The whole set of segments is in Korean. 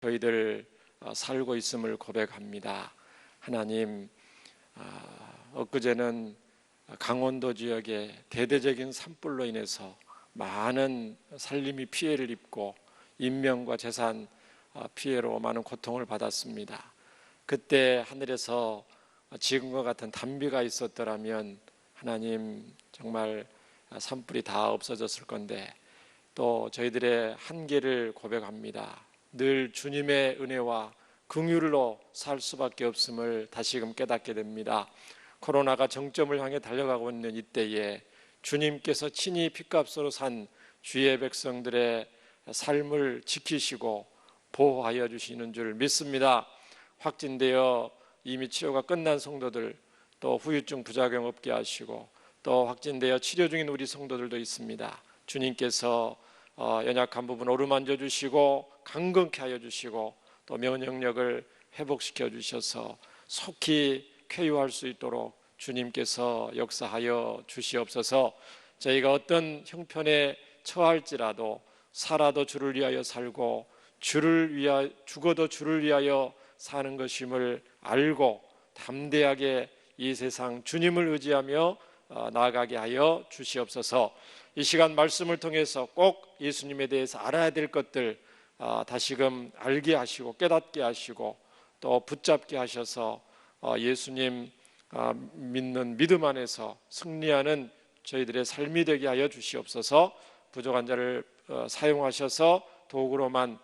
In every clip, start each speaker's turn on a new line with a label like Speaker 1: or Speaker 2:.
Speaker 1: 저희들 살고 있음을 고백합니다. 하나님, 엊그제는 강원도 지역에 대대적인 산불로 인해서 많은 살림이 피해를 입고 인명과 재산 피해로 많은 고통을 받았습니다. 그때 하늘에서 지금과 같은 단비가 있었더라면 하나님, 정말 산불이 다 없어졌을 건데, 또 저희들의 한계를 고백합니다. 늘 주님의 은혜와 긍휼로 살 수밖에 없음을 다시금 깨닫게 됩니다. 코로나가 정점을 향해 달려가고 있는 이때에 주님께서 친히 핏값으로 산 주의 백성들의 삶을 지키시고 보호하여 주시는 줄 믿습니다. 확진되어 이미 치료가 끝난 성도들, 또 후유증 부작용 없게 하시고, 또 확진되어 치료 중인 우리 성도들도 있습니다. 주님께서 연약한 부분 어루만져 주시고 강건케 하여 주시고, 또 면역력을 회복시켜 주셔서 속히 쾌유할 수 있도록 주님께서 역사하여 주시옵소서. 저희가 어떤 형편에 처할지라도 살아도 주를 위하여 살고 죽어도 주를 위하여 사는 것임을 알고 담대하게 이 세상 주님을 의지하며 나아가게 하여 주시옵소서. 이 시간 말씀을 통해서 꼭 예수님에 대해서 알아야 될 것들 다시금 알게 하시고 깨닫게 하시고 또 붙잡게 하셔서 예수님 믿는 믿음 안에서 승리하는 저희들의 삶이 되게 하여 주시옵소서. 부족한 자를 사용하셔서 도구로만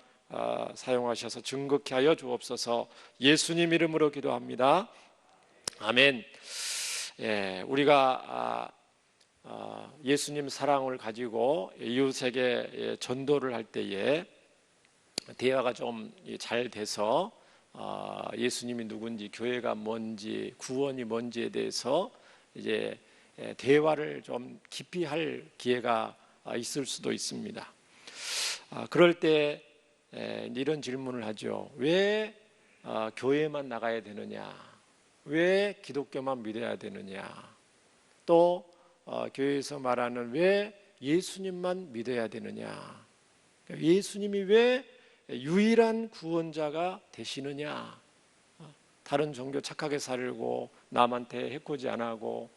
Speaker 1: 사용하셔서 증거케 하여 주옵소서. 예수님 이름으로 기도합니다. 아멘. 우리가 예수님 사랑을 가지고 이웃에게 전도를 할 때에 대화가 좀 잘 돼서 예수님이 누군지, 교회가 뭔지, 구원이 뭔지에 대해서 이제 대화를 좀 깊이 할 기회가 있을 수도 있습니다. 그럴 때 이런 질문을 하죠. 왜 교회만 나가야 되느냐? 왜 기독교만 믿어야 되느냐? 또 교회에서 말하는 왜 예수님만 믿어야 되느냐? 예수님이 왜 유일한 구원자가 되시느냐? 다른 종교 착하게 살고 남한테 해코지 안 하고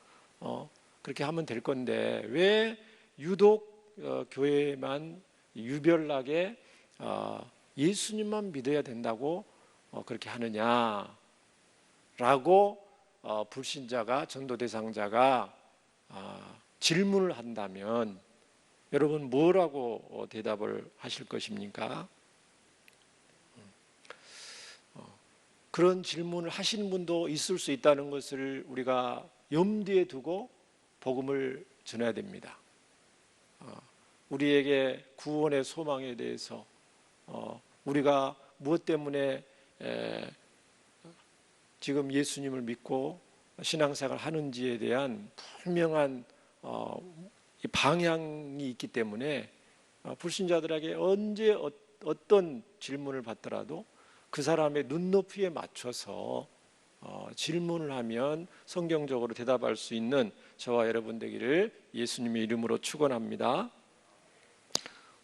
Speaker 1: 그렇게 하면 될 건데 왜 유독 교회만 유별나게 예수님만 믿어야 된다고 그렇게 하느냐? 라고 불신자가, 전도 대상자가 질문을 한다면 여러분 뭐라고 대답을 하실 것입니까? 그런 질문을 하시는 분도 있을 수 있다는 것을 우리가 염두에 두고 복음을 전해야 됩니다. 우리에게 구원의 소망에 대해서 우리가 무엇 때문에 지금 예수님을 믿고 신앙생활을 하는지에 대한 분명한 방향이 있기 때문에 불신자들에게 언제 어떤 질문을 받더라도 그 사람의 눈높이에 맞춰서 질문을 하면 성경적으로 대답할 수 있는 저와 여러분 되기를 예수님의 이름으로 축원합니다.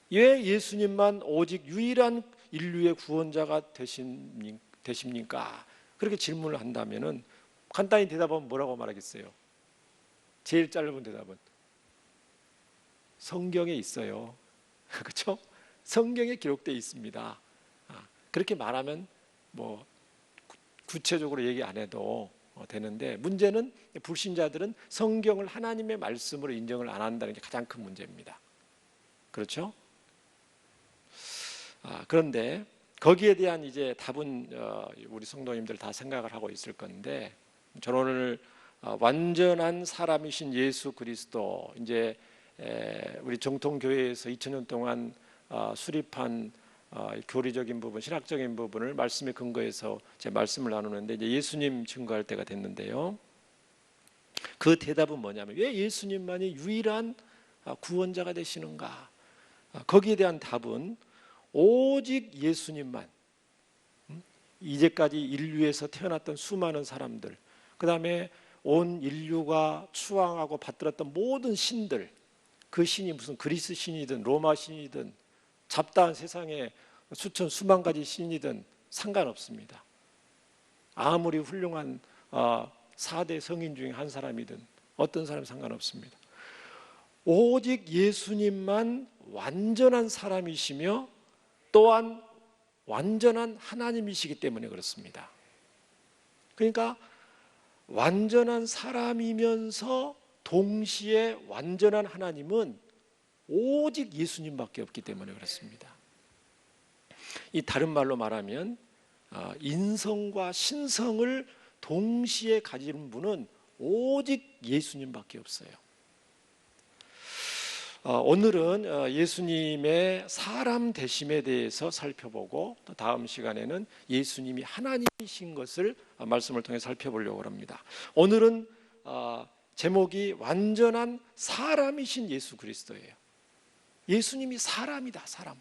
Speaker 1: 왜 예수님만 오직 유일한 인류의 구원자가 되십니까? 그렇게 질문을 한다면은 간단히 대답하면 뭐라고 말하겠어요? 제일 짧은 대답은 성경에 있어요. 그렇죠? 성경에 기록되어 있습니다. 그렇게 말하면 뭐 구체적으로 얘기 안 해도 되는데, 문제는 불신자들은 성경을 하나님의 말씀으로 인정을 안 한다는 게 가장 큰 문제입니다. 그렇죠? 그런데 거기에 대한 이제 답은 우리 성도님들 다 생각을 하고 있을 건데, 저는 오늘 완전한 사람이신 예수 그리스도, 이제 우리 정통교회에서 2000년 동안 수립한 교리적인 부분, 신학적인 부분을 말씀에 근거해서 제 말씀을 나누는데, 이제 예수님 증거할 때가 됐는데요. 그 대답은 뭐냐면 왜 예수님만이 유일한 구원자가 되시는가? 거기에 대한 답은 오직 예수님만, 이제까지 인류에서 태어났던 수많은 사람들, 그 다음에 온 인류가 추앙하고 받들었던 모든 신들, 그 신이 무슨 그리스 신이든 로마 신이든 잡다한 세상에 수천 수만 가지 신이든 상관없습니다. 아무리 훌륭한 4대 성인 중에 한 사람이든 어떤 사람이 상관없습니다. 오직 예수님만 완전한 사람이시며 또한 완전한 하나님이시기 때문에 그렇습니다. 그러니까 완전한 사람이면서 동시에 완전한 하나님은 오직 예수님밖에 없기 때문에 그렇습니다. 이 다른 말로 말하면 인성과 신성을 동시에 가진 분은 오직 예수님밖에 없어요. 오늘은 예수님의 사람 되심에 대해서 살펴보고 또 다음 시간에는 예수님이 하나님이신 것을 말씀을 통해 살펴보려고 합니다. 오늘은 제목이 완전한 사람이신 예수 그리스도예요. 예수님이 사람이다, 사람.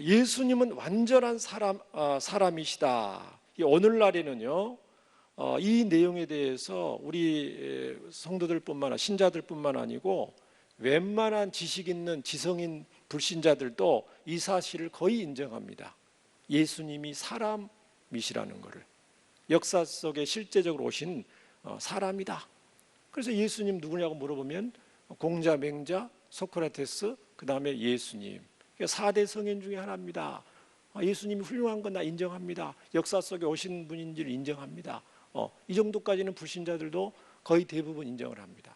Speaker 1: 예수님은 완전한 사람이시다. 오늘날에는요, 이 내용에 대해서 우리 성도들뿐만 아니라 신자들뿐만 아니고 웬만한 지식 있는 지성인 불신자들도 이 사실을 거의 인정합니다. 예수님이 사람이시라는 것을, 역사 속에 실제적으로 오신 사람이다. 그래서 예수님 누구냐고 물어보면 공자, 맹자, 소크라테스, 그 다음에 예수님, 4대 성인 중에 하나입니다. 예수님이 훌륭한 건 나 인정합니다. 역사 속에 오신 분인지를 인정합니다. 이 정도까지는 불신자들도 거의 대부분 인정을 합니다.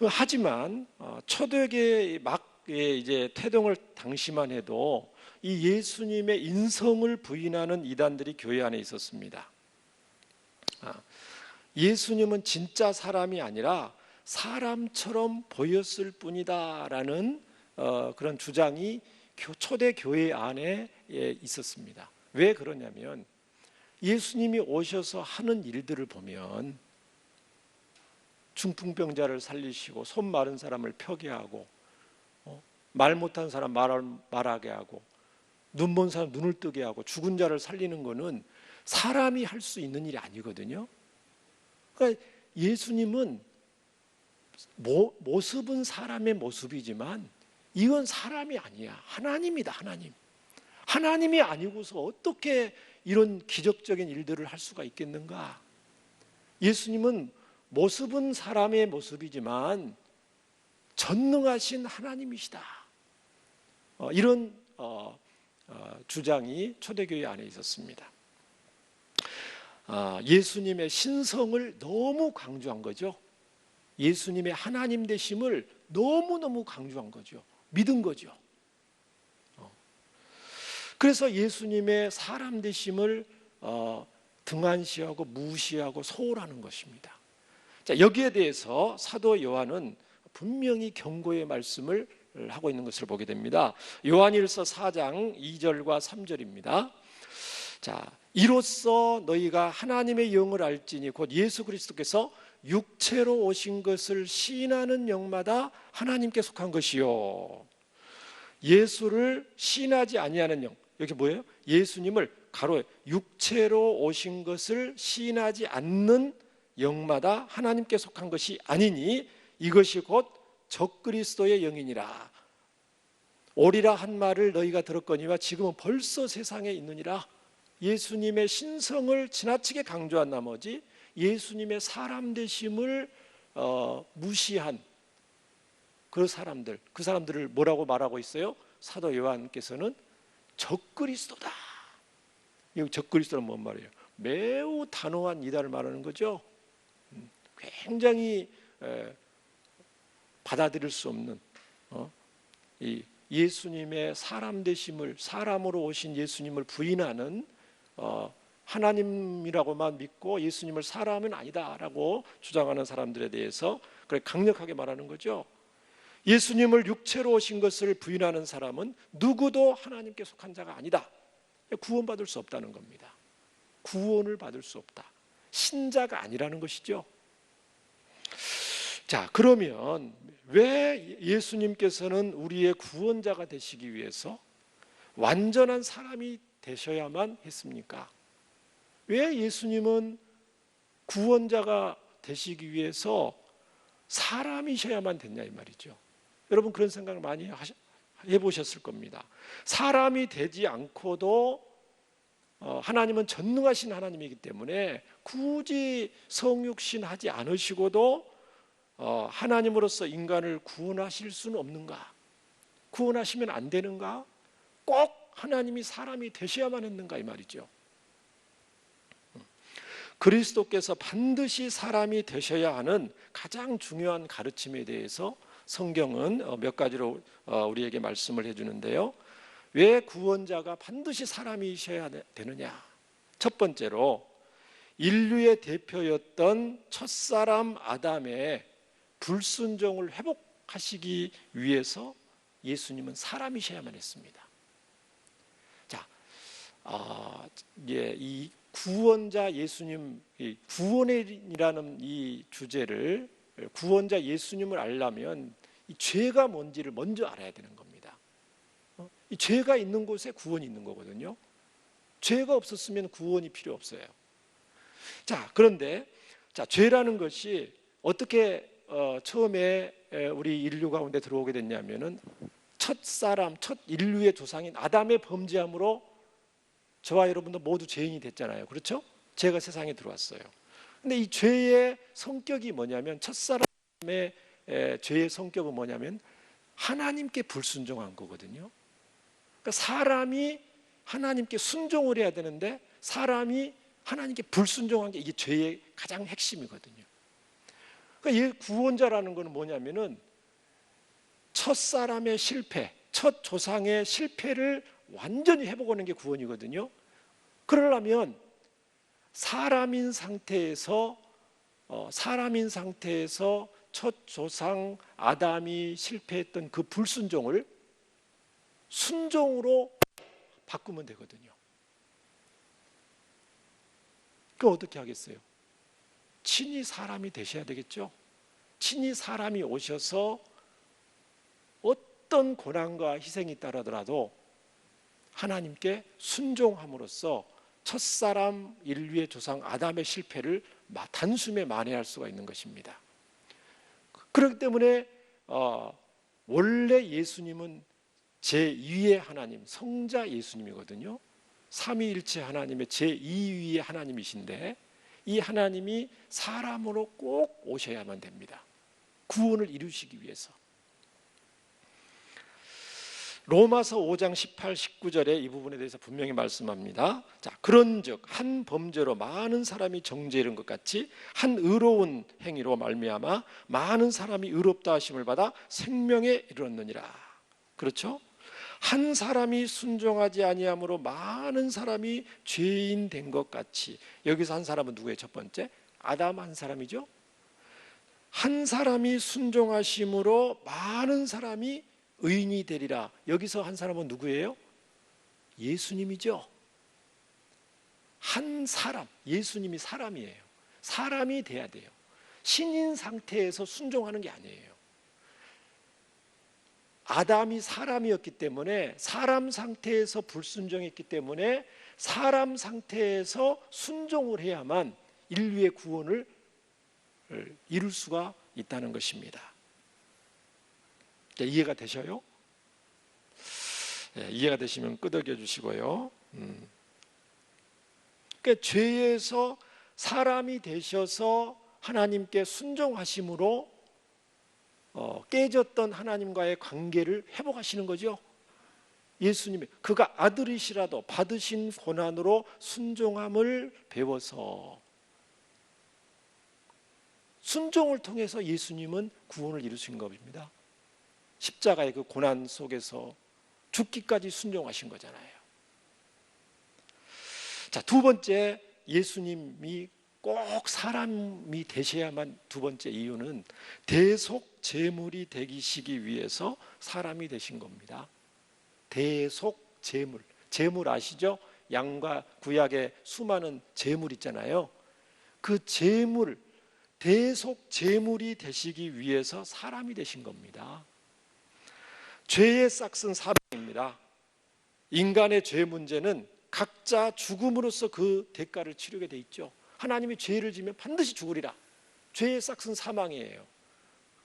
Speaker 1: 하지만 초대교회 막 이제 태동을 당시만 해도 이 예수님의 인성을 부인하는 이단들이 교회 안에 있었습니다. 예수님은 진짜 사람이 아니라 사람처럼 보였을 뿐이다라는 그런 주장이 초대 교회 안에 있었습니다. 왜 그러냐면 예수님이 오셔서 하는 일들을 보면 중풍병자를 살리시고 손 마른 사람을 펴게 하고 말 못한 사람 말하게 하고 눈 본 사람 눈을 뜨게 하고 죽은 자를 살리는 것은 사람이 할 수 있는 일이 아니거든요. 그러니까 예수님은 모습은 사람의 모습이지만 이건 사람이 아니야. 하나님이다, 하나님. 하나님이 아니고서 어떻게 이런 기적적인 일들을 할 수가 있겠는가? 예수님은 모습은 사람의 모습이지만 전능하신 하나님이시다. 이런 주장이 초대교회 안에 있었습니다. 예수님의 신성을 너무 강조한 거죠. 예수님의 하나님 되심을 너무너무 강조한 거죠. 믿은 거죠. 그래서 예수님의 사람 되심을 등한시하고 무시하고 소홀하는 것입니다. 자, 여기에 대해서 사도 요한은 분명히 경고의 말씀을 하고 있는 것을 보게 됩니다. 요한일서 4장 2절과 3절입니다. 자, 이로써 너희가 하나님의 영을 알지니 곧 예수 그리스도께서 육체로 오신 것을 시인하는 영마다 하나님께 속한 것이요. 예수를 시인하지 아니하는 영, 여기 뭐예요? 예수님을 가로에 육체로 오신 것을 시인하지 않는 영마다 하나님께 속한 것이 아니니 이것이 곧 적그리스도의 영이니라. 오리라 한 말을 너희가 들었거니와 지금은 벌써 세상에 있느니라. 예수님의 신성을 지나치게 강조한 나머지 예수님의 사람 되심을 무시한 그 사람들을 뭐라고 말하고 있어요? 사도 요한께서는 적그리스도다. 이 적그리스도는 뭔 말이에요? 매우 단호한 이단을 말하는 거죠. 굉장히 받아들일 수 없는 이 예수님의 사람 되심을, 사람으로 오신 예수님을 부인하는 하나님이라고만 믿고 예수님을 사람은 아니다라고 주장하는 사람들에 대해서 그렇게 강력하게 말하는 거죠. 예수님을 육체로 오신 것을 부인하는 사람은 누구도 하나님께 속한 자가 아니다. 구원받을 수 없다는 겁니다. 구원을 받을 수 없다. 신자가 아니라는 것이죠. 자, 그러면 왜 예수님께서는 우리의 구원자가 되시기 위해서 완전한 사람이 되셔야만 했습니까? 왜 예수님은 구원자가 되시기 위해서 사람이셔야만 됐냐 이 말이죠. 여러분 그런 생각을 많이 해보셨을 겁니다. 사람이 되지 않고도 하나님은 전능하신 하나님이기 때문에 굳이 성육신 하지 않으시고도 하나님으로서 인간을 구원하실 수는 없는가? 구원하시면 안 되는가? 꼭 하나님이 사람이 되셔야만 했는가 이 말이죠. 그리스도께서 반드시 사람이 되셔야 하는 가장 중요한 가르침에 대해서 성경은 몇 가지로 우리에게 말씀을 해주는데요. 왜 구원자가 반드시 사람이셔야 되느냐? 첫 번째로 인류의 대표였던 첫사람 아담의 불순종을 회복하시기 위해서 예수님은 사람이셔야만 했습니다. 자, 이 구원자 예수님, 구원이라는 이 주제를, 구원자 예수님을 알려면 이 죄가 뭔지를 먼저 알아야 되는 겁니다. 이 죄가 있는 곳에 구원이 있는 거거든요. 죄가 없었으면 구원이 필요 없어요. 자, 그런데 죄라는 것이 어떻게 처음에 우리 인류 가운데 들어오게 됐냐면은 첫 인류의 조상인 아담의 범죄함으로 저와 여러분도 모두 죄인이 됐잖아요. 그렇죠? 죄가 세상에 들어왔어요. 근데 이 죄의 성격이 뭐냐면, 첫사람의 죄의 성격은 뭐냐면 하나님께 불순종한 거거든요. 그러니까 사람이 하나님께 순종을 해야 되는데 사람이 하나님께 불순종한 게 이게 죄의 가장 핵심이거든요. 그러니까 이 구원자라는 것은 뭐냐면은 첫사람의 실패, 첫 조상의 실패를 완전히 회복하는 게 구원이거든요. 그러려면 사람인 상태에서 첫 조상 아담이 실패했던 그 불순종을 순종으로 바꾸면 되거든요. 그럼 어떻게 하겠어요? 친히 사람이 되셔야 되겠죠. 친히 사람이 오셔서 어떤 고난과 희생이 따르더라도 하나님께 순종함으로써 첫사람 인류의 조상 아담의 실패를 단숨에 만회할 수가 있는 것입니다. 그렇기 때문에 원래 예수님은 제2위의 하나님, 성자 예수님이거든요. 삼위일체 하나님의 제2위의 하나님이신데 이 하나님이 사람으로 꼭 오셔야만 됩니다. 구원을 이루시기 위해서. 로마서 5장 18, 19절에 이 부분에 대해서 분명히 말씀합니다. 자, 그런즉 한 범죄로 많은 사람이 정죄에 이른 것 같이 한 의로운 행위로 말미암아 많은 사람이 의롭다 하심을 받아 생명에 이르렀느니라. 그렇죠? 한 사람이 순종하지 아니함으로 많은 사람이 죄인 된 것 같이. 여기서 한 사람은 누구예요? 첫 번째 아담 한 사람이죠. 한 사람이 순종하심으로 많은 사람이 의인이 되리라. 여기서 한 사람은 누구예요? 예수님이죠. 한 사람, 예수님이 사람이에요. 사람이 돼야 돼요. 신인 상태에서 순종하는 게 아니에요. 아담이 사람이었기 때문에, 사람 상태에서 불순종했기 때문에 사람 상태에서 순종을 해야만 인류의 구원을 이룰 수가 있다는 것입니다. 이해가 되셔요? 이해가 되시면 끄덕여 주시고요. 그러니까 죄에서 사람이 되셔서 하나님께 순종하심으로 깨졌던 하나님과의 관계를 회복하시는 거죠. 예수님이 그가 아들이시라도 받으신 고난으로 순종함을 배워서, 순종을 통해서 예수님은 구원을 이루신 겁니다. 십자가의 그 고난 속에서 죽기까지 순종하신 거잖아요. 자, 두 번째, 예수님이 꼭 사람이 되셔야만 두 번째 이유는 대속 제물이 되시기 위해서 사람이 되신 겁니다. 대속 제물, 제물 아시죠? 양과 구약의 수많은 제물 있잖아요. 그 제물, 대속 제물이 되시기 위해서 사람이 되신 겁니다. 죄의 싹은 사망입니다. 인간의 죄 문제는 각자 죽음으로써 그 대가를 치르게 돼 있죠. 하나님이 죄를 지면 반드시 죽으리라. 죄의 싹은 사망이에요.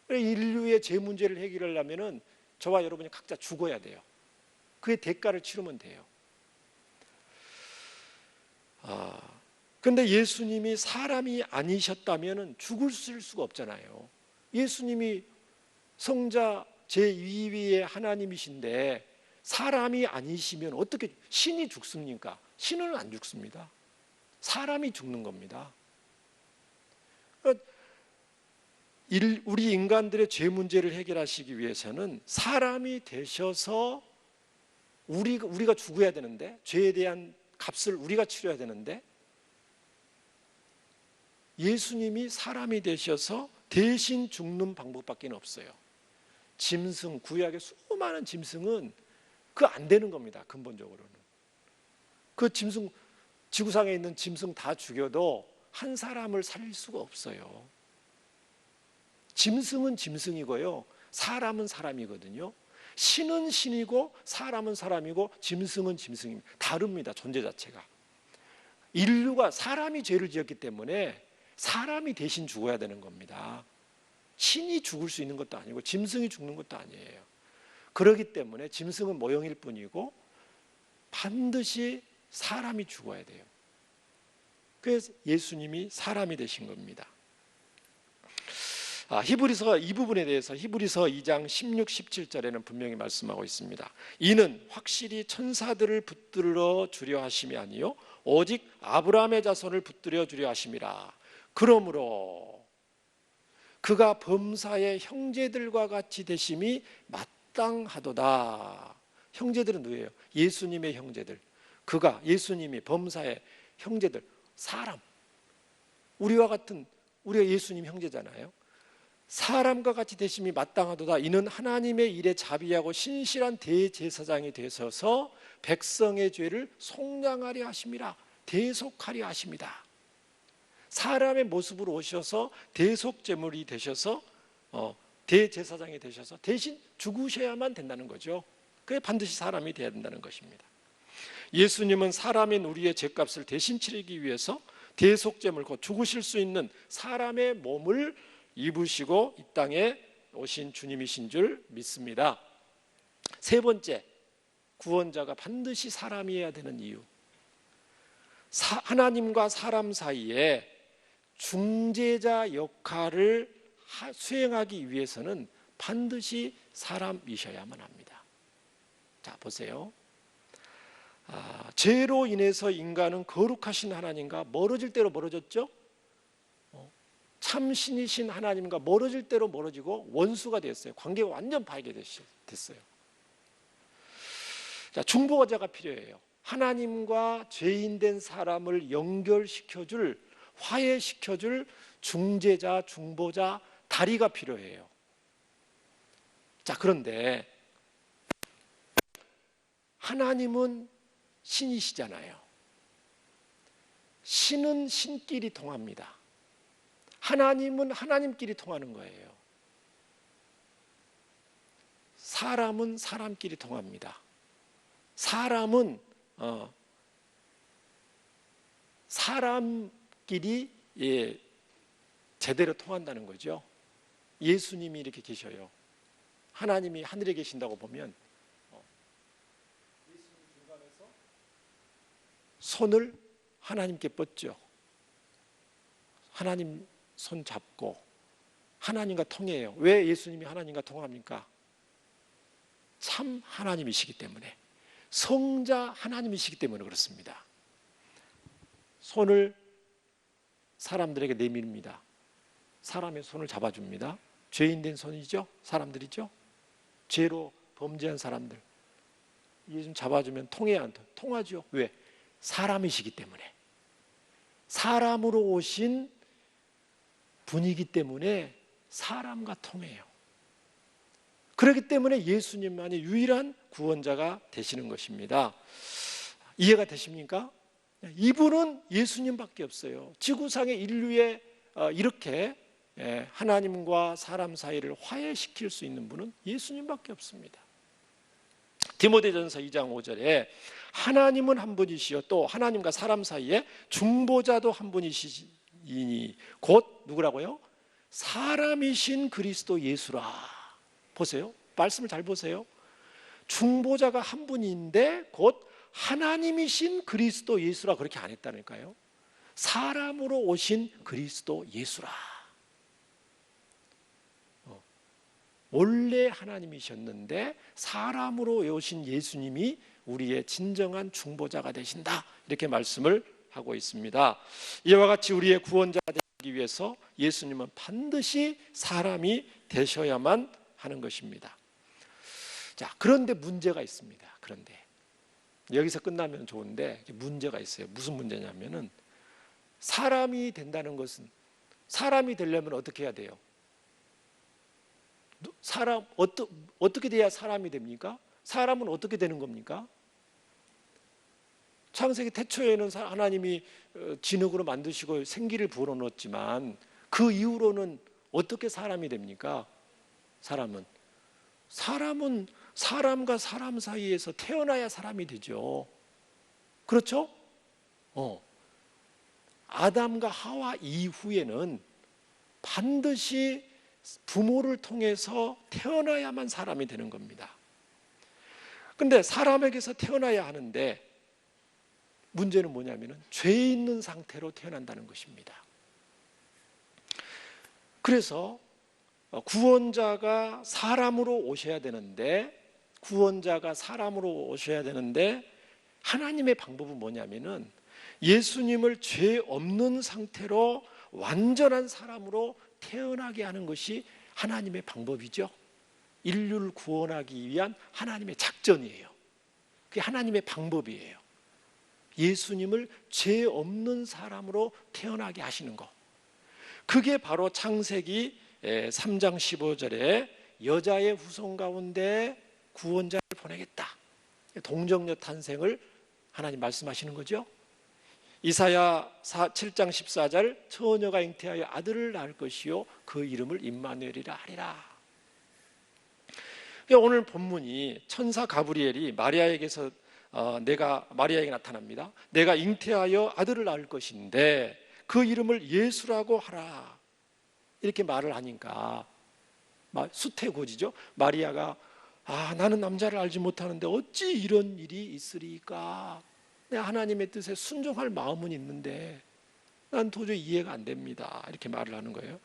Speaker 1: 인류의 죄 문제를 해결하려면 저와 여러분이 각자 죽어야 돼요. 그의 대가를 치르면 돼요. 그런데 예수님이 사람이 아니셨다면 죽을 수가 없잖아요. 예수님이 성자 제2위의 하나님이신데 사람이 아니시면 어떻게 신이 죽습니까? 신은 안 죽습니다. 사람이 죽는 겁니다. 우리 인간들의 죄 문제를 해결하시기 위해서는 사람이 되셔서 우리가 죽어야 되는데, 죄에 대한 값을 우리가 치러야 되는데, 예수님이 사람이 되셔서 대신 죽는 방법밖에 없어요. 짐승, 구약의 수많은 짐승은 그거 안 되는 겁니다. 근본적으로는. 그 짐승, 지구상에 있는 짐승 다 죽여도 한 사람을 살릴 수가 없어요. 짐승은 짐승이고요, 사람은 사람이거든요. 신은 신이고 사람은 사람이고 짐승은 짐승입니다. 다릅니다, 존재 자체가. 인류가 사람이 죄를 지었기 때문에 사람이 대신 죽어야 되는 겁니다. 신이 죽을 수 있는 것도 아니고 짐승이 죽는 것도 아니에요. 그렇기 때문에 짐승은 모형일 뿐이고 반드시 사람이 죽어야 돼요. 그래서 예수님이 사람이 되신 겁니다. 히브리서 이 부분에 대해서 히브리서 2장 16, 17절에는 분명히 말씀하고 있습니다. 이는 확실히 천사들을 붙들어 주려 하심이 아니요 오직 아브라함의 자손을 붙들어 주려 하심이라. 그러므로 그가 범사의 형제들과 같이 되심이 마땅하도다. 형제들은 누구예요? 예수님의 형제들. 그가, 예수님이 범사의 형제들, 사람, 우리가 예수님 형제잖아요. 사람과 같이 되심이 마땅하도다. 이는 하나님의 일에 자비하고 신실한 대제사장이 되셔서 백성의 죄를 속량하려 하심이라. 대속하려 하심이다. 사람의 모습으로 오셔서 대속제물이 되셔서 대제사장이 되셔서 대신 죽으셔야만 된다는 거죠. 그게 반드시 사람이 되어야 된다는 것입니다. 예수님은 사람인 우리의 죄값을 대신 치르기 위해서 대속제물, 곧 죽으실 수 있는 사람의 몸을 입으시고 이 땅에 오신 주님이신 줄 믿습니다. 세 번째, 구원자가 반드시 사람이어야 되는 이유. 하나님과 사람 사이에 중재자 역할을 수행하기 위해서는 반드시 사람이셔야만 합니다. 자, 보세요. 죄로 인해서 인간은 거룩하신 하나님과 멀어질 대로 멀어졌죠. 참신이신 하나님과 멀어질 대로 멀어지고 원수가 됐어요. 관계가 완전 파괴됐어요. 자, 중보자가 필요해요. 하나님과 죄인된 사람을 연결시켜줄, 화해시켜줄 중재자, 중보자, 다리가 필요해요. 자, 그런데 하나님은 신이시잖아요. 신은 신끼리 통합니다. 하나님은 하나님끼리 통하는 거예요. 사람은 사람끼리 통합니다. 사람은 사람끼리 제대로 통한다는 거죠. 예수님이 이렇게 계셔요. 하나님이 하늘에 계신다고 보면 예수님 중간에서 손을 하나님께 뻗죠. 하나님 손 잡고 하나님과 통해요. 왜 예수님이 하나님과 통합니까? 참 하나님이시기 때문에, 성자 하나님이시기 때문에 그렇습니다. 손을 사람들에게 내밉니다. 사람의 손을 잡아줍니다. 죄인된 손이죠. 사람들이죠. 죄로 범죄한 사람들 예수님 잡아주면 통해야 안 통하죠. 왜? 사람이시기 때문에, 사람으로 오신 분이기 때문에 사람과 통해요. 그렇기 때문에 예수님만이 유일한 구원자가 되시는 것입니다. 이해가 되십니까? 이분은 예수님밖에 없어요. 지구상의 인류에 이렇게 하나님과 사람 사이를 화해시킬 수 있는 분은 예수님밖에 없습니다. 디모데전서 2장 5절에 하나님은 한 분이시요 또 하나님과 사람 사이에 중보자도 한 분이시니 곧 누구라고요? 사람이신 그리스도 예수라. 보세요. 말씀을 잘 보세요. 중보자가 한 분인데 곧 하나님이신 그리스도 예수라 그렇게 안 했다니까요. 사람으로 오신 그리스도 예수라. 원래 하나님이셨는데 사람으로 오신 예수님이 우리의 진정한 중보자가 되신다. 이렇게 말씀을 하고 있습니다. 이와 같이 우리의 구원자가 되기 위해서 예수님은 반드시 사람이 되셔야만 하는 것입니다. 자, 그런데 문제가 있습니다. 그런데 여기서 끝나면 좋은데 문제가 있어요. 무슨 문제냐면은 사람이 된다는 것은, 사람이 되려면 어떻게 해야 돼요? 어떻게 돼야 사람이 됩니까? 사람은 어떻게 되는 겁니까? 창세기 태초에는 하나님이 진흙으로 만드시고 생기를 불어넣었지만 그 이후로는 어떻게 사람이 됩니까? 사람은 사람과 사람 사이에서 태어나야 사람이 되죠. 그렇죠? 아담과 하와 이후에는 반드시 부모를 통해서 태어나야만 사람이 되는 겁니다. 그런데 사람에게서 태어나야 하는데 문제는 뭐냐면은 죄 있는 상태로 태어난다는 것입니다. 그래서 구원자가 사람으로 오셔야 되는데 하나님의 방법은 뭐냐면은 예수님을 죄 없는 상태로 완전한 사람으로 태어나게 하는 것이 하나님의 방법이죠. 인류를 구원하기 위한 하나님의 작전이에요. 그게 하나님의 방법이에요. 예수님을 죄 없는 사람으로 태어나게 하시는 것. 그게 바로 창세기 3장 15절에 여자의 후손 가운데 구원자를 보내겠다. 동정녀 탄생을 하나님 말씀하시는 거죠. 이사야 7장 14절 처녀가 잉태하여 아들을 낳을 것이요 그 이름을 임마누엘이라 하리라. 오늘 본문이 천사 가브리엘이 마리아에게서 마리아에게 나타납니다. 내가 잉태하여 아들을 낳을 것인데 그 이름을 예수라고 하라. 이렇게 말을 하니까 수태고지죠. 마리아가 나는 남자를 알지 못하는데 어찌 이런 일이 있으리까. 내 하나님의 뜻에 순종할 마음은 있는데 난 도저히 이해가 안 됩니다. 이렇게 말을 하는 거예요.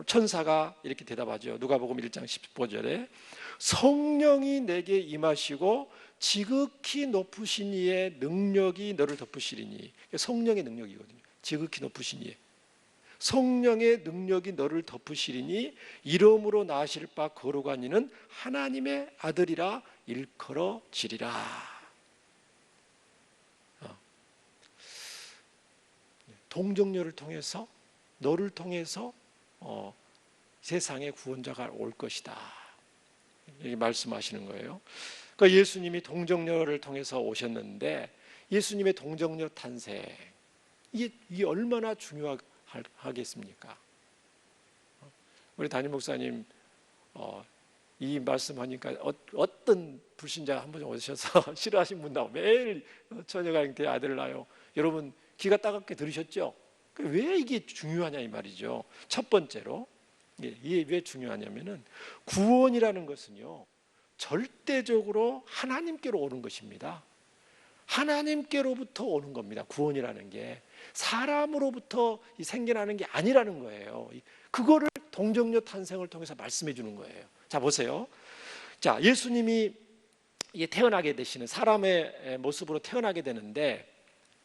Speaker 1: 천사가 이렇게 대답하죠. 누가복음 1장 15절에 성령이 내게 임하시고 지극히 높으신 이의 능력이 너를 덮으시리니. 성령의 능력이거든요. 지극히 높으신 이의 성령의 능력이 너를 덮으시리니 이름으로 나으실 바 거룩한 이는 하나님의 아들이라 일컬어지리라. 동정녀를 통해서 너를 통해서 세상의 구원자가 올 것이다. 이렇게 말씀하시는 거예요. 그러니까 예수님이 동정녀를 통해서 오셨는데 예수님의 동정녀 탄생 이게 얼마나 중요하겠습니까? 우리 담임 목사님 이 말씀하니까 어떤 불신자가 한 분 오셔서 싫어하신 분 나오고 매일 처녀가 잉태해 아들을 낳아요. 여러분 귀가 따갑게 들으셨죠? 왜 이게 중요하냐 이 말이죠. 첫 번째로 이게 왜 중요하냐면은 구원이라는 것은요 절대적으로 하나님께로 오는 것입니다. 하나님께로부터 오는 겁니다. 구원이라는 게 사람으로부터 생겨나는 게 아니라는 거예요. 그거를 동정녀 탄생을 통해서 말씀해 주는 거예요. 자 보세요. 자 예수님이 태어나게 되시는 사람의 모습으로 태어나게 되는데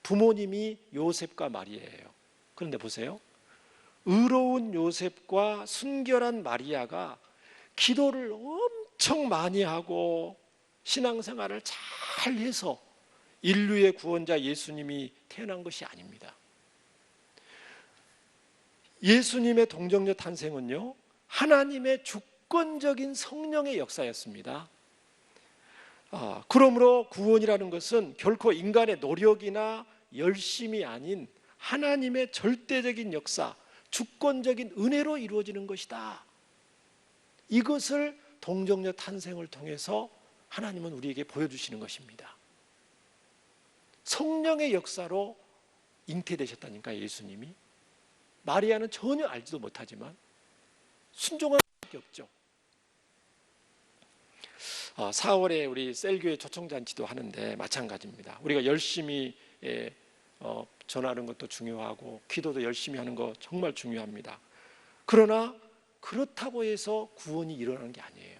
Speaker 1: 부모님이 요셉과 마리아예요. 그런데 보세요. 의로운 요셉과 순결한 마리아가 기도를 엄청 많이 하고 신앙생활을 잘 해서 인류의 구원자 예수님이 태어난 것이 아닙니다. 예수님의 동정녀 탄생은요 하나님의 주권적인 성령의 역사였습니다. 그러므로 구원이라는 것은 결코 인간의 노력이나 열심이 아닌 하나님의 절대적인 역사, 주권적인 은혜로 이루어지는 것이다. 이것을 동정녀 탄생을 통해서 하나님은 우리에게 보여주시는 것입니다. 성령의 역사로 잉태되셨다니까 예수님이. 마리아는 전혀 알지도 못하지만 순종할 수밖에 없죠. 4월에 우리 셀교회 초청잔치도 하는데 마찬가지입니다. 우리가 열심히 전하는 것도 중요하고 기도도 열심히 하는 거 정말 중요합니다. 그러나 그렇다고 해서 구원이 일어나는 게 아니에요.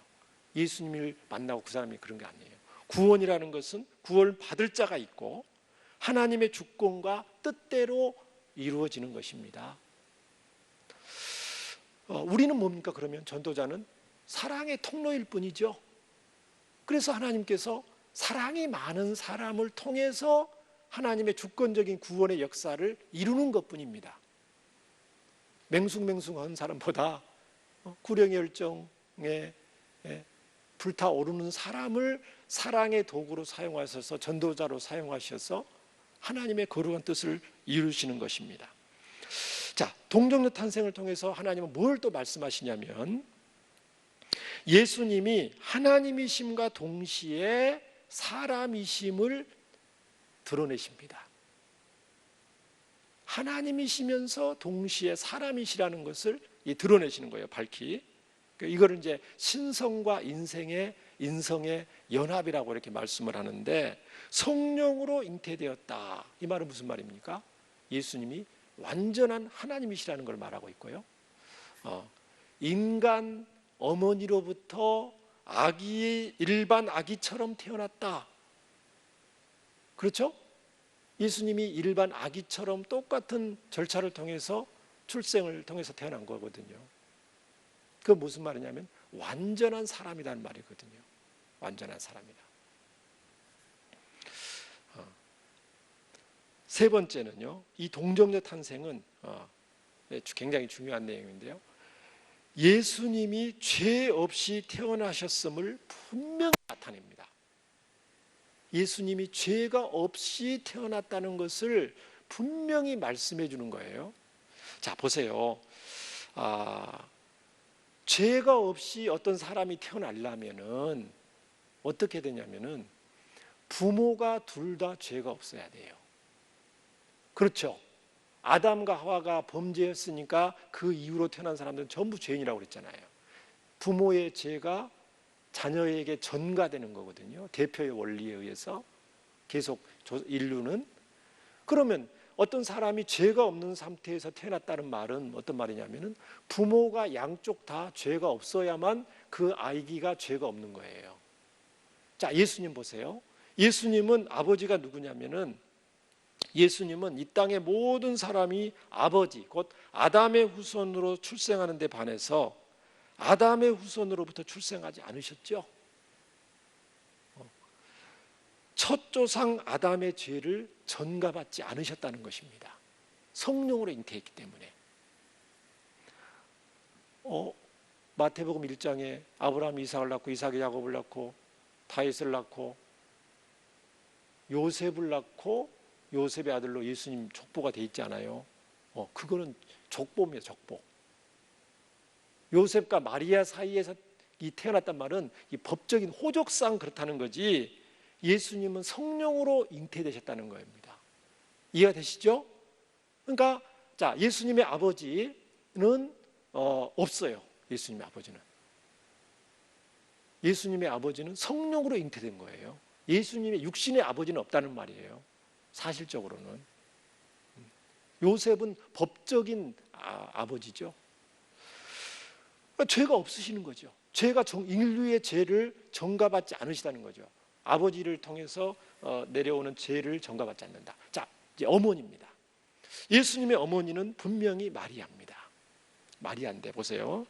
Speaker 1: 예수님을 만나고 그 사람이 그런 게 아니에요. 구원이라는 것은 구원을 받을 자가 있고 하나님의 주권과 뜻대로 이루어지는 것입니다. 우리는 뭡니까? 그러면 전도자는 사랑의 통로일 뿐이죠. 그래서 하나님께서 사랑이 많은 사람을 통해서 하나님의 주권적인 구원의 역사를 이루는 것뿐입니다. 맹숭맹숭한 사람보다 구령의 열정에 불타오르는 사람을 사랑의 도구로 사용하셔서 전도자로 사용하셔서 하나님의 거룩한 뜻을 이루시는 것입니다. 자, 동정녀 탄생을 통해서 하나님은 뭘 또 말씀하시냐면 예수님이 하나님이심과 동시에 사람이심을 드러내십니다. 하나님이시면서 동시에 사람이시라는 것을 드러내시는 거예요, 밝히. 이거를 이제 신성과 인성의 연합이라고 이렇게 말씀을 하는데, 성령으로 잉태되었다. 이 말은 무슨 말입니까? 예수님이 완전한 하나님이시라는 걸 말하고 있고요. 인간 어머니로부터 일반 아기처럼 태어났다. 그렇죠? 예수님이 일반 아기처럼 똑같은 절차를 통해서 출생을 통해서 태어난 거거든요. 그건 무슨 말이냐면 완전한 사람이라는 말이거든요. 완전한 사람이다. 세 번째는요, 이 동정녀 탄생은 굉장히 중요한 내용인데요, 예수님이 죄 없이 태어나셨음을 분명히 나타냅니다. 예수님이 죄가 없이 태어났다는 것을 분명히 말씀해 주는 거예요. 자, 보세요. 죄가 없이 어떤 사람이 태어나려면은 어떻게 되냐면은 부모가 둘 다 죄가 없어야 돼요. 그렇죠? 아담과 하와가 범죄했으니까 그 이후로 태어난 사람들은 전부 죄인이라고 그랬잖아요. 부모의 죄가 자녀에게 전가되는 거거든요. 대표의 원리에 의해서 계속 인류는. 그러면 어떤 사람이 죄가 없는 상태에서 태어났다는 말은 어떤 말이냐면은 부모가 양쪽 다 죄가 없어야만 그 아이가 죄가 없는 거예요. 자, 예수님 보세요. 예수님은 아버지가 누구냐면은, 예수님은 이 땅의 모든 사람이 아버지 곧 아담의 후손으로 출생하는 데 반해서 아담의 후손으로부터 출생하지 않으셨죠. 첫 조상 아담의 죄를 전가받지 않으셨다는 것입니다. 성령으로 잉태했기 때문에. 마태복음 1장에 아브라함이 이삭을 낳고 이삭이 야곱을 낳고 다윗을 낳고 요셉을 낳고 요셉의 아들로 예수님 족보가 돼 있지 않아요? 그거는 족보입니다. 족보. 요셉과 마리아 사이에서 태어났단 말은 이 법적인 호적상 그렇다는 거지, 예수님은 성령으로 잉태되셨다는 겁니다. 이해가 되시죠? 그러니까 자, 예수님의 아버지는 없어요. 예수님의 아버지는 성령으로 잉태된 거예요. 예수님의 육신의 아버지는 없다는 말이에요. 사실적으로는. 요셉은 법적인 아버지죠. 죄가 없으시는 거죠. 인류의 죄를 전가받지 않으시다는 거죠. 아버지를 통해서 내려오는 죄를 전가받지 않는다. 자, 이제 어머니입니다. 예수님의 어머니는 분명히 마리아입니다. 마리아인데 보세요.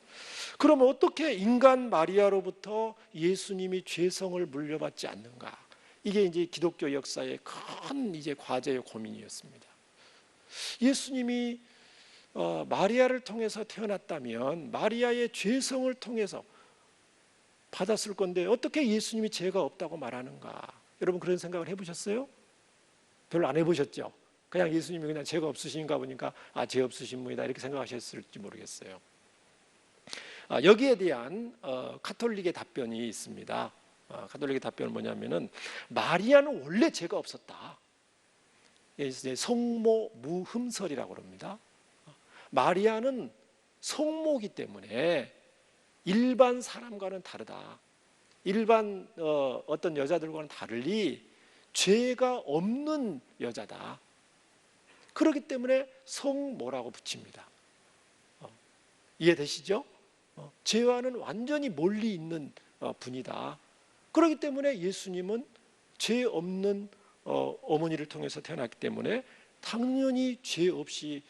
Speaker 1: 그러면 어떻게 인간 마리아로부터 예수님이 죄성을 물려받지 않는가? 이게 이제 기독교 역사의 큰 이제 과제의 고민이었습니다. 예수님이 마리아를 통해서 태어났다면 마리아의 죄성을 통해서 받았을 건데 어떻게 예수님이 죄가 없다고 말하는가? 여러분 그런 생각을 해보셨어요? 별로 안 해보셨죠? 그냥 예수님이 그냥 죄가 없으신가 보니까 죄 없으신 분이다 이렇게 생각하셨을지 모르겠어요. 여기에 대한 가톨릭의 답변이 있습니다. 가톨릭의 답변은 뭐냐면은 마리아는 원래 죄가 없었다. 성모 무흠설이라고 합니다. 마리아는 성모이기 때문에 일반 사람과는 다르다. 일반 어떤 여자들과는 다르리 죄가 없는 여자다. 그렇기 때문에 성모라고 붙입니다. 이해되시죠? 죄와는 완전히 멀리 있는 분이다. 그렇기 때문에 예수님은 죄 없는 어머니를 통해서 태어났기 때문에 당연히 죄 없이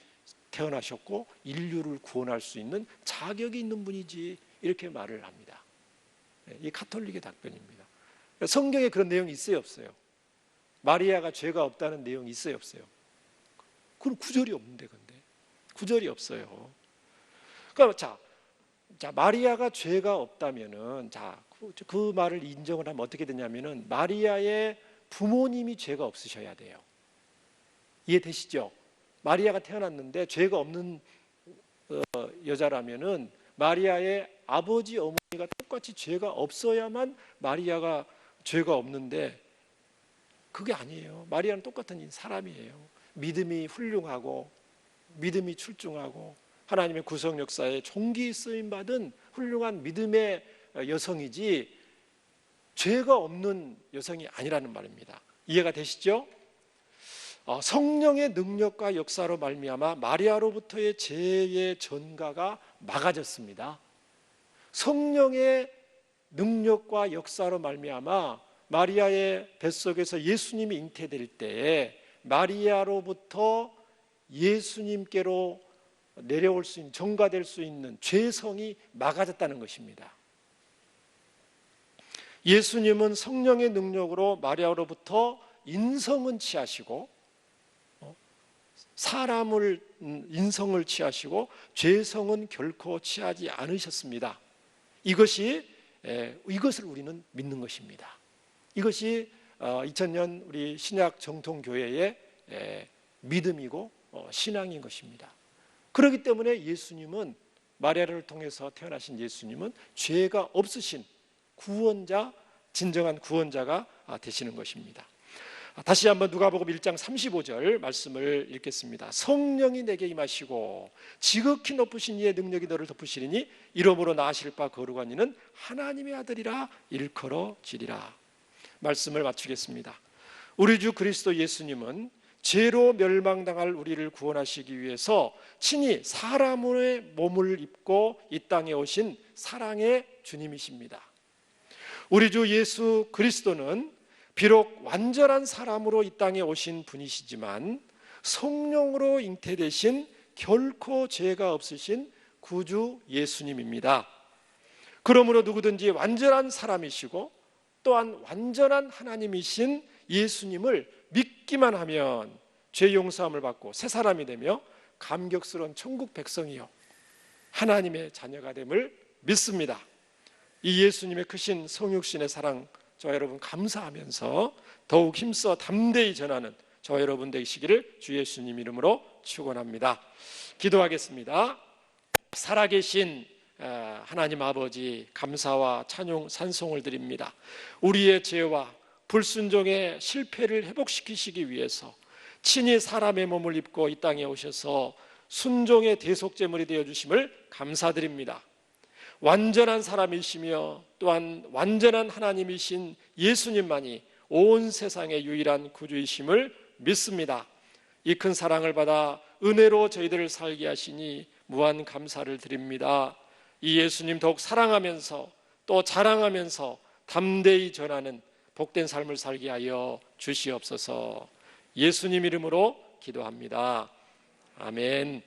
Speaker 1: 태어나셨고 인류를 구원할 수 있는 자격이 있는 분이지, 이렇게 말을 합니다. 이 가톨릭의 답변입니다. 성경에 그런 내용이 있어요, 없어요? 마리아가 죄가 없다는 내용이 있어요, 없어요? 그럼 구절이 없는데, 근데 구절이 없어요. 그러니까 자 마리아가 죄가 없다면은 그 말을 인정을 하면 어떻게 되냐면은 마리아의 부모님이 죄가 없으셔야 돼요. 이해되시죠? 마리아가 태어났는데 죄가 없는 여자라면은 마리아의 아버지 어머니가 똑같이 죄가 없어야만 마리아가 죄가 없는데 그게 아니에요. 마리아는 똑같은 사람이에요. 믿음이 훌륭하고 믿음이 출중하고 하나님의 구속 역사에 종기 쓰임 받은 훌륭한 믿음의 여성이지 죄가 없는 여성이 아니라는 말입니다. 이해가 되시죠? 성령의 능력과 역사로 말미암아 마리아로부터의 죄의 전가가 막아졌습니다. 성령의 능력과 역사로 말미암아 마리아의 뱃속에서 예수님이 잉태될 때에 마리아로부터 예수님께로 내려올 수 있는, 전가될 수 있는 죄성이 막아졌다는 것입니다. 예수님은 성령의 능력으로 마리아로부터 인성은 취하시고 사람을 인성을 취하시고 죄성은 결코 취하지 않으셨습니다. 이것을 우리는 믿는 것입니다. 이것이 2000년 우리 신약 정통교회의 믿음이고 신앙인 것입니다. 그렇기 때문에 예수님은, 마리아를 통해서 태어나신 예수님은 죄가 없으신 구원자, 진정한 구원자가 되시는 것입니다. 다시 한번 누가복음 1장 35절 말씀을 읽겠습니다. 성령이 내게 임하시고 지극히 높으신 이의 능력이 너를 덮으시리니 이러므로 나으실 바 거룩한 이는 하나님의 아들이라 일컬어지리라. 말씀을 마치겠습니다. 우리 주 그리스도 예수님은 죄로 멸망당할 우리를 구원하시기 위해서 친히 사람의 몸을 입고 이 땅에 오신 사랑의 주님이십니다. 우리 주 예수 그리스도는 비록 완전한 사람으로 이 땅에 오신 분이시지만 성령으로 잉태되신 결코 죄가 없으신 구주 예수님입니다. 그러므로 누구든지 완전한 사람이시고 또한 완전한 하나님이신 예수님을 믿기만 하면 죄 용서함을 받고 새 사람이 되며 감격스러운 천국 백성이요 하나님의 자녀가 됨을 믿습니다. 이 예수님의 크신 성육신의 사랑 저와 여러분 감사하면서 더욱 힘써 담대히 전하는 저와 여러분 되시기를 주 예수님 이름으로 축원합니다. 기도하겠습니다. 살아계신 하나님 아버지, 감사와 찬양 찬송을 드립니다. 우리의 죄와 불순종의 실패를 회복시키시기 위해서 친히 사람의 몸을 입고 이 땅에 오셔서 순종의 대속제물이 되어주심을 감사드립니다. 완전한 사람이시며 또한 완전한 하나님이신 예수님만이 온 세상의 유일한 구주이심을 믿습니다. 이 큰 사랑을 받아 은혜로 저희들을 살게 하시니 무한 감사를 드립니다. 이 예수님 더욱 사랑하면서 또 자랑하면서 담대히 전하는 복된 삶을 살게 하여 주시옵소서. 예수님 이름으로 기도합니다. 아멘.